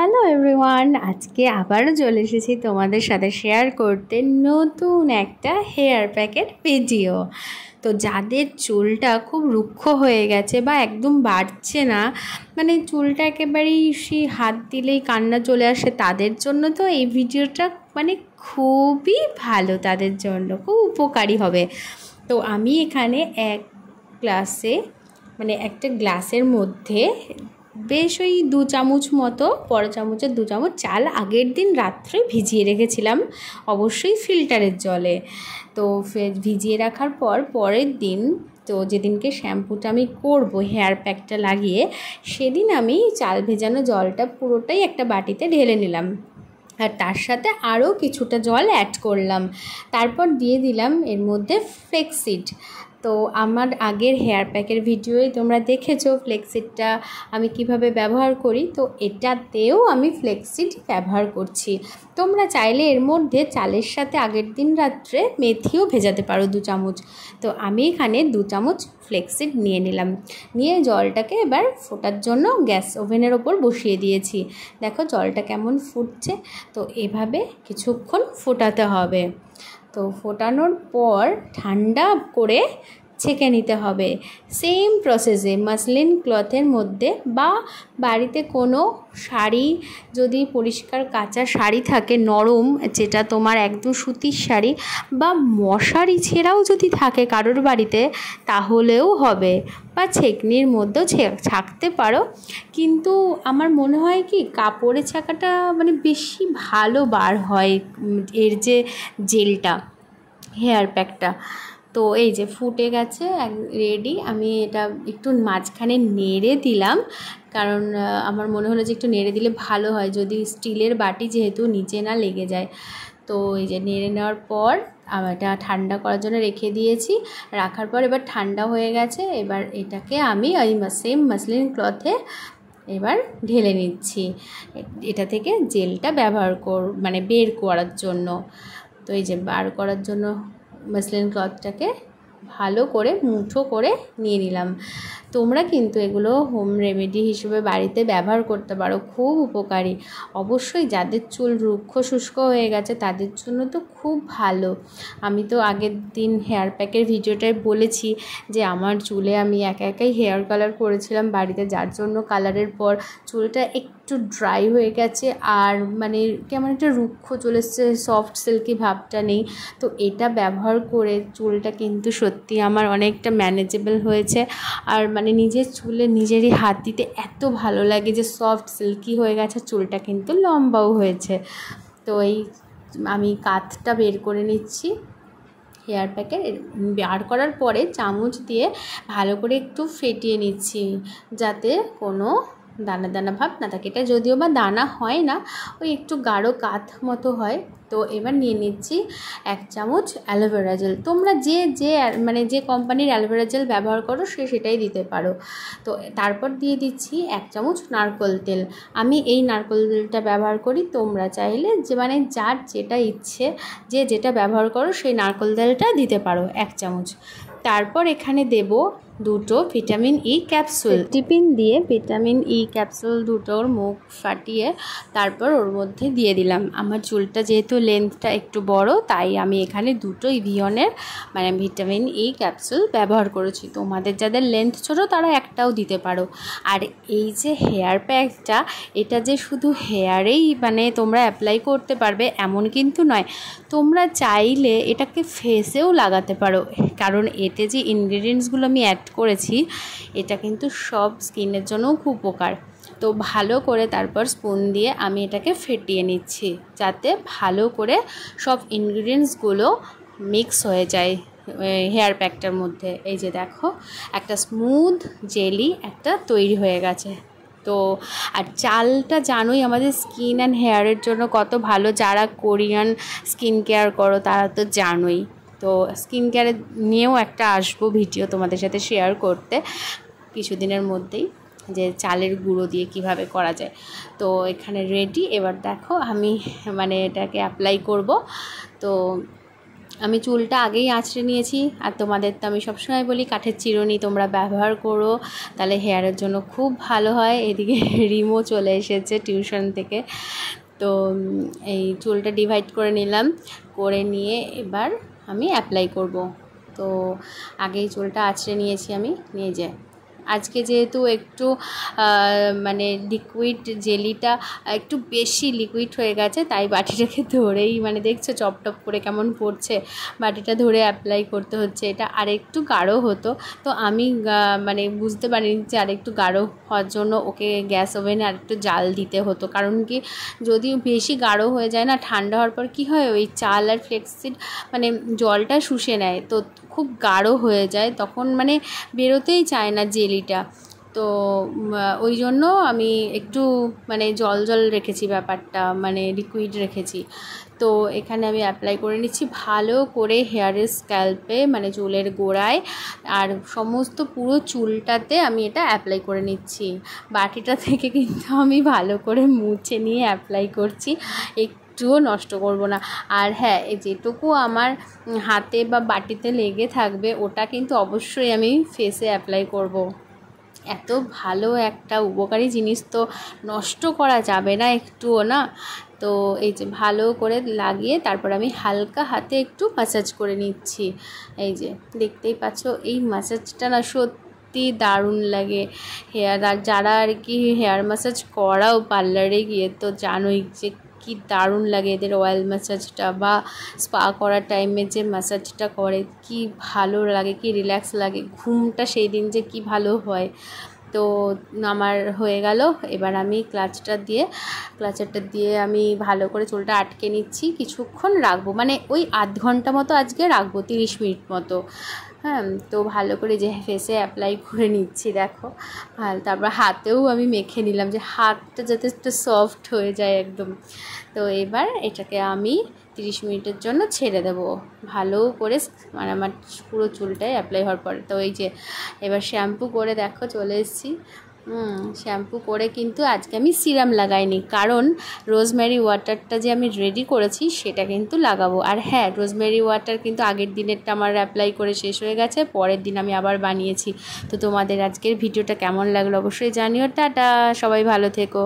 Hello everyone, আজকে আবারও চলে এসেছি তোমাদের সাথে শেয়ার করতে নতুন একটা হেয়ার প্যাকের ভিডিও। তো যাদের চুলটা খুব রুক্ষ হয়ে গেছে বা একদম বাড়ছে না, মানে চুলটা একেবারেই সেই হাত দিলেই কান্না চলে আসে, তাদের জন্য তো এই ভিডিওটা মানে খুবই ভালো, তাদের জন্য খুব উপকারী হবে। তো আমি এখানে একটা গ্লাসের মধ্যে বেশ ওই 2 চামচ মতো, বড় চামচের 2 চামচ চাল আগের দিন রাত্রে ভিজিয়ে রেখেছিলাম, অবশ্যই ফিল্টারের জলে। তো ভিজিয়ে রাখার পর পরের দিন, তো যেদিনকে শ্যাম্পুটা আমি করব হেয়ার প্যাকটা লাগিয়ে, সেদিন আমি চাল ভেজানো জলটা পুরোটাই একটা বাটিতে ঢেলে নিলাম, আর তার সাথে আরও কিছুটা জল অ্যাড করলাম। তারপর দিয়ে দিলাম এর মধ্যে ফ্লেক্সিড। তো আমার আগের হেয়ার প্যাকের ভিডিওই তোমরা দেখেছো ফ্লেক্সিডটা আমি কিভাবে ব্যবহার করি, তো এটাতেও আমি ফ্লেক্সিড ব্যবহার করছি। তোমরা চাইলে এর মধ্যে চালের সাথে আগের দিন রাত্রে মেথিও ভেজাতে পারো 2 চামচ। তো আমি এখানে 2 চামচ ফ্লেক্সিড নিয়ে নিলাম, নিয়ে জলটাকে এবার ফোটার জন্য গ্যাস ওভেনের ওপর বসিয়ে দিয়েছি। দেখো জলটা কেমন ফুটছে। তো এভাবে কিছুক্ষণ ফোটাতে হবে। তো ফোটানোর পর ঠান্ডা করে ছেঁকে নিতে হবে। সেম প্রসেসে মাসলিন ক্লথের মধ্যে বা বাড়িতে কোনো শাড়ি, যদি পরিষ্কার কাঁচা শাড়ি থাকে নরম, যেটা তোমার একদম সুতির শাড়ি, বা মশারি ছেঁড়াও যদি থাকে কারোর বাড়িতে তাহলেও হবে, বা ছেঁকনির মধ্যেও ছাঁকতে পারো। কিন্তু আমার মনে হয় কি কাপড়ে ছাঁকাটা মানে বেশি ভালো বার হয় এর যে জেলটা, হেয়ার প্যাকটা। তো এই যে ফুটে গেছে রেডি। আমি এটা একটু মাঝখানে নেড়ে দিলাম, কারণ আমার মনে হলো যে একটু নেড়ে দিলে ভালো হয়, যদি স্টিলের বাটি যেহেতু নিচে না লেগে যায়। তো এই যে নেড়ে নেওয়ার পর এটা ঠান্ডা করার জন্য রেখে দিয়েছি। রাখার পর এবার ঠান্ডা হয়ে গেছে। এবার এটাকে আমি ওই সেম মাসলিন ক্লথে এবার ঢেলে নিচ্ছি, এটা থেকে জেলটা বের করার জন্য। তো এই যে বার করার জন্য মাসলিন ক্লথটাকে ভালো করে মুঠো করে নিয়ে নিলাম। তোমরা কিন্তু এগুলো হোম রেমেডি হিসেবে বাড়িতে ব্যবহার করতে পারো, খুব উপকারী। অবশ্যই যাদের চুল রুক্ষ শুষ্ক হয়ে গেছে তাদের জন্য তো খুব ভালো। আমি তো আগের দিন হেয়ার প্যাকের ভিডিওটায় বলেছি যে আমার চুলে আমি একাই হেয়ার কালার করেছিলাম বাড়িতে, যার জন্য কালারের পর চুলটা একটু ড্রাই হয়ে গেছে, আর মানে কেমন একটা রুক্ষ চলে এসছে, সফট সিল্কি ভাবটা নেই। তো এটা ব্যবহার করে চুলটা কিন্তু সত্যি আমার অনেকটা ম্যানেজেবল হয়েছে। আর মানে নিজের চুলে নিজেরই হাত দিতে এত ভালো লাগে যে সফট সিল্কি হয়ে গেছে, চুলটা কিন্তু লম্বাও হয়েছে। তো আমি কাতটা বের করে নিচ্ছি হেয়ার প্যাকের। বার করার পরে চামচ দিয়ে ভালো করে একটু ফেটিয়ে নিচ্ছি, যাতে কোনো দানা দানা ভাব না থাকে। এটা যদিও বা দানা হয় না, ওই একটু গাঢ় কাত মতো হয়। তো এবার নিয়ে নিচ্ছি 1 চামচ অ্যালোভেরা জেল। তোমরা যে কোম্পানির অ্যালোভেরা জেল ব্যবহার করো সেটাই দিতে পারো। তো তারপর দিয়ে দিচ্ছি 1 চামচ নারকেল তেল। আমি এই নারকেল তেলটা ব্যবহার করি, তোমরা চাইলে যার যেটা ইচ্ছে, যে যেটা ব্যবহার করো সেই নারকেল তেলটা দিতে পারো 1 চামচ। তারপর এখানে দেব 2টো ভিটামিন ই ক্যাপসুল। টিফিন দিয়ে ভিটামিন ই ক্যাপসুল 2টোর মুখ ফাটিয়ে তারপর ওর মধ্যে দিয়ে দিলাম। আমার চুলটা যেহেতু লেন্থটা একটু বড়, তাই আমি এখানে 2টো ইভিয়নের ভিটামিন ই ক্যাপসুল ব্যবহার করেছি। তোমাদের যাদের লেন্থ ছোটো তারা একটাও দিতে পারো। আর এই যে হেয়ার প্যাকটা, এটা যে শুধু হেয়ারেই তোমরা অ্যাপ্লাই করতে পারবে এমন কিন্তু নয়, তোমরা চাইলে এটাকে ফেসেও লাগাতে পারো, কারণ এতে যে ইনগ্রিডিয়েন্টসগুলো আমি অ্যাড করেছি এটা কিন্তু সব স্কিনের জন্যও খুব উপকার। তো ভালো করে তারপর স্পুন দিয়ে আমি এটাকে ফেটিয়ে নিচ্ছি, যাতে ভালো করে সব ইনগ্রিডিয়েন্টসগুলো মিক্স হয়ে যায় হেয়ার প্যাকটার মধ্যে। এই যে দেখো একটা স্মুথ জেলি একটা তৈরি হয়ে গেছে। তো আর চালটা জানোই আমাদের স্কিন অ্যান্ড হেয়ারের জন্য কত ভালো, যারা কোরিয়ান স্কিন কেয়ার করো তারা তো জানোই। তো স্কিন কেয়ারে নিয়েও একটা আসবো ভিডিও তোমাদের সাথে শেয়ার করতে কিছুদিনের মধ্যেই, যে চালের গুঁড়ো দিয়ে কিভাবে করা যায়। তো এখানে রেডি। এবার দেখো আমি এটাকে অ্যাপ্লাই করব। তো আমি চুলটা আগেই আঁচড়ে নিয়েছি। আর তোমাদের তো আমি সবসময় বলি কাঠের চিরুনি তোমরা ব্যবহার করো, তাহলে হেয়ারের জন্য খুব ভালো হয়। এদিকে রিমও চলে এসেছে টিউশন থেকে। তো এই চুলটা ডিভাইড করে নিলাম, করে নিয়ে এবার আমি অ্যাপ্লাই করব। তো আগেই চুলটা আঁচড়ে নিয়েছি আমি, নিয়ে যাই। আজকে যেহেতু একটু মানে লিকুইড জেলিটা একটু বেশি লিকুইড হয়ে গেছে, তাই বাটিটাকে ধরেই মানে দেখছো চপটপ করে কেমন পড়ছে, বাটিটা ধরে অ্যাপ্লাই করতে হচ্ছে। এটা আরেকটু গাঢ় হতো, তো আমি মানে বুঝতে পারিনি যে আরেকটু গাঢ় হওয়ার জন্য ওকে গ্যাস ওভেনে আরেকটু জাল দিতে হতো। কারণ কি, যদি বেশি গাঢ় হয়ে যায় না, ঠান্ডা হওয়ার পর কী হয়, ওই চাল আর ফ্লেক্সিড মানে জলটা শুষে নেয়, তো খুব গাঢ় হয়ে যায়, তখন মানে বেরোতেই চায় না জেলিটা। তো ওই জন্য আমি একটু মানে জল জল রেখেছি ব্যাপারটা, মানে লিকুইড রেখেছি। তো এখানে আমি অ্যাপ্লাই করে নিচ্ছি ভালো করে হেয়ারের স্ক্যাল্পে, মানে চুলের গোড়ায়, আর সমস্ত পুরো চুলটাতে আমি এটা অ্যাপ্লাই করে নিচ্ছি। বাটিটা থেকে কিন্তু আমি ভালো করে মুছে নিয়ে অ্যাপ্লাই করছি, একটুও নষ্ট করব না। আর হ্যাঁ, যেটুকু আমার হাতে বা বাটিতে লেগে থাকবে ওটা কিন্তু অবশ্যই আমি ফেসে অ্যাপ্লাই করব। এত ভালো একটা উপকারী জিনিস তো নষ্ট করা যাবে না একটুও না। তো এই যে ভালো করে লাগিয়ে তারপর আমি হালকা হাতে একটু ম্যাসাজ করে নিচ্ছি। এই যে দেখতেই পাচ্ছ, এই ম্যাসাজটা না সত্যি দারুণ লাগে। হেয়ার আর যারা আর কি হেয়ার ম্যাসাজ করাও পার্লারে গিয়ে, তো জানোই যে কি দারুণ লাগে এদের অয়েল ম্যাসাজটা, বা স্পা করার টাইমে যে ম্যাসাজটা করে কি ভালো লাগে, কি রিল্যাক্স লাগে, ঘুমটা সেই দিন যে কি ভালো হয়। তো আমার হয়ে গেল। এবার আমি ক্লাচারটা দিয়ে আমি ভালো করে চুলটা আটকে নিচ্ছি, কিছুক্ষণ রাখবো, মানে ওই আধ ঘন্টা মতো আজকে রাখবো, 30 মিনিট মতো। হ্যাঁ, তো ভালো করে যে ফেসে অ্যাপ্লাই করে নিচ্ছি দেখো। তারপর হাতেও আমি মেখে নিলাম, যে হাতটা যাতে একটু সফট হয়ে যায় একদম। তো এবার এটাকে আমি 30 মিনিটের জন্য ছেড়ে দেবো ভালো করে, মানে আমার পুরো চুলটাই অ্যাপ্লাই হওয়ার পরে। তো এই যে এবার শ্যাম্পু করে দেখো চলে এসেছি। শ্যাম্পু করে কিন্তু আজকে আমি সিরাম লাগাইনি, কারণ রোজমেরি ওয়াটারটা যে আমি রেডি করেছি সেটা কিন্তু লাগাবো। আর হ্যাঁ, রোজমেরি ওয়াটার কিন্তু আগের দিনেরটা আমার অ্যাপ্লাই করে শেষ হয়ে গেছে, পরের দিন আমি আবার বানিয়েছি। তো তোমাদের আজকের ভিডিওটা কেমন লাগলো অবশ্যই জানিও। টাটা, সবাই ভালো থেকো।